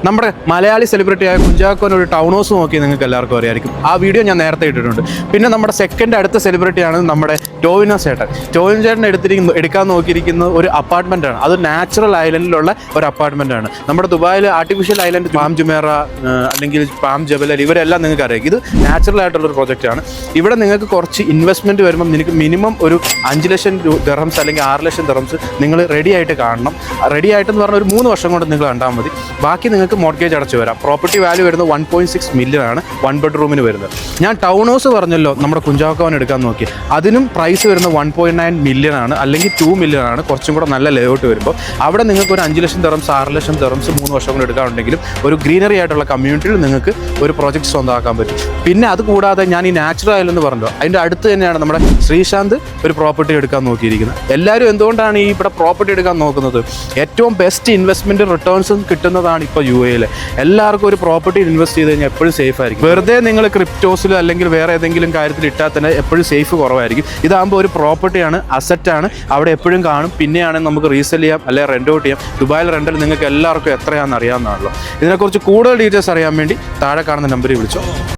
നമ്മുടെ മലയാളി സെലിബ്രിറ്റിയായ കുഞ്ചാക്കോൻ ഒരു town house നോക്കി നിങ്ങൾക്ക് എല്ലാവർക്കും അറിയായിരിക്കും. ആ വീഡിയോ ഞാൻ നേരത്തെ ഇട്ടിട്ടുണ്ട്. പിന്നെ നമ്മുടെ സെക്കൻഡ് അടുത്ത സെലിബ്രിറ്റിയാണ് നമ്മുടെ ടോവിനോ ചേട്ടൻ. ടോവിനോ ചേട്ടൻ എടുക്കാൻ നോക്കിയിരിക്കുന്നത് ഒരു അപ്പാർട്ട്മെൻറ്റാണ്. അത് നാച്ചുറൽ ഐലൻഡിലുള്ള ഒരു അപ്പാർട്ട്മെൻറ്റാണ്. നമ്മുടെ ദുബായിൽ ആർട്ടിഫിഷ്യൽ ഐലൻഡ് പാം ജുമേറ അല്ലെങ്കിൽ പാം ജബൽ ഇവരെല്ലാം നിങ്ങൾക്ക് അറിയാം. ഇത് നാച്ചുറൽ ആയിട്ടുള്ളൊരു പ്രോജക്റ്റാണ്. ഇവിടെ നിങ്ങൾക്ക് കുറച്ച് ഇൻവെസ്റ്റ്മെൻറ്റ് വരുമ്പം നിങ്ങൾക്ക് മിനിമം ഒരു 5 ലക്ഷം ദിർഹംസ് അല്ലെങ്കിൽ 6 ലക്ഷം ദിർഹംസ് നിങ്ങൾ റെഡി ആയിട്ട് കാണണം. റെഡി ആയിട്ടെന്ന് പറഞ്ഞാൽ ഒരു 3 വർഷം കൊണ്ട് നിങ്ങൾ കണ്ടാൽ മതി. ബാക്കി നിങ്ങൾക്ക് മോർഗേജ് അടച്ചു വരാം. പ്രോപ്പർട്ടി വാല്യൂ വരുന്നത് 1.6 മില്യൺ ആണ് 1 ബെഡ്റൂമിന് വരുന്നത്. ഞാൻ ടൗൺ ഹൗസ് പറഞ്ഞല്ലോ നമ്മുടെ കുഞ്ചാക്കോൻ എടുക്കാൻ നോക്കി. അതിനും പ്രൈസ് വരുന്നത് 1.9 മില്യൺ ആണ് അല്ലെങ്കിൽ 2 മില്യൺ ആണ്. കുറച്ചും കൂടെ നല്ല ലേഔട്ട് വരുമ്പോൾ അവിടെ നിങ്ങൾക്ക് ഒരു 5 ലക്ഷം ദിർഹംസ് 6 ലക്ഷം ദിർഹംസ് 3 വർഷം കൊണ്ട് എടുക്കാനുണ്ടെങ്കിലും ഒരു ഗ്രീനറി ആയിട്ടുള്ള കമ്മ്യൂണിറ്റിയിൽ നിങ്ങൾക്ക് ഒരു പ്രോജക്റ്റ് സ്വന്തമാക്കാൻ പറ്റും. പിന്നെ അത് കൂടാതെ ഞാൻ ഈ നാച്ചുറൽ ഐലൻഡ് എന്ന് പറഞ്ഞല്ലോ, അതിൻ്റെ അടുത്ത് തന്നെയാണ് നമ്മുടെ ശ്രീശാന്ത് ഒരു പ്രോപ്പർട്ടി എടുക്കാൻ നോക്കിയിരിക്കുന്നത്. എല്ലാവരും എന്തുകൊണ്ടാണ് ഈ ഇവിടെ പ്രോപ്പർട്ടി എടുക്കാൻ നോക്കുന്നത്? ഏറ്റവും ബെസ്റ്റ് ഇൻവെസ്റ്റ്മെൻറ്റ് റിട്ടേൺസും കിട്ടുന്നതാണ് ഇപ്പോൾ UAE. എല്ലാവർക്കും ഒരു പ്രോപ്പർട്ടി ഇൻവെസ്റ്റ് ചെയ്ത് കഴിഞ്ഞാൽ എപ്പോഴും സേഫ് ആയിരിക്കും. വെറുതെ നിങ്ങൾ ക്രിപ്റ്റോസിലോ അല്ലെങ്കിൽ വേറെ ഏതെങ്കിലും കാര്യത്തിൽ ഇട്ടാൽ തന്നെ എപ്പോഴും സേഫ് കുറവായിരിക്കും. ഇതാകുമ്പോൾ ഒരു പ്രോപ്പർട്ടിയാണ്, അസറ്റാണ്, അവിടെ എപ്പോഴും കാണും. പിന്നെയാണ് നമുക്ക് റീസെൽ ചെയ്യാം അല്ലെങ്കിൽ റെൻ്റ് ഔട്ട് ചെയ്യാം. ദുബായിൽ റെൻ്റൽ നിങ്ങൾക്ക് എല്ലാവർക്കും എത്രയാണെന്ന് അറിയാവുന്നതാണല്ലോ. ഇതിനെക്കുറിച്ച് കൂടുതൽ ഡീറ്റെയിൽസ് അറിയാൻ വേണ്ടി താഴെ കാണുന്ന നമ്പറിൽ വിളിച്ചോ.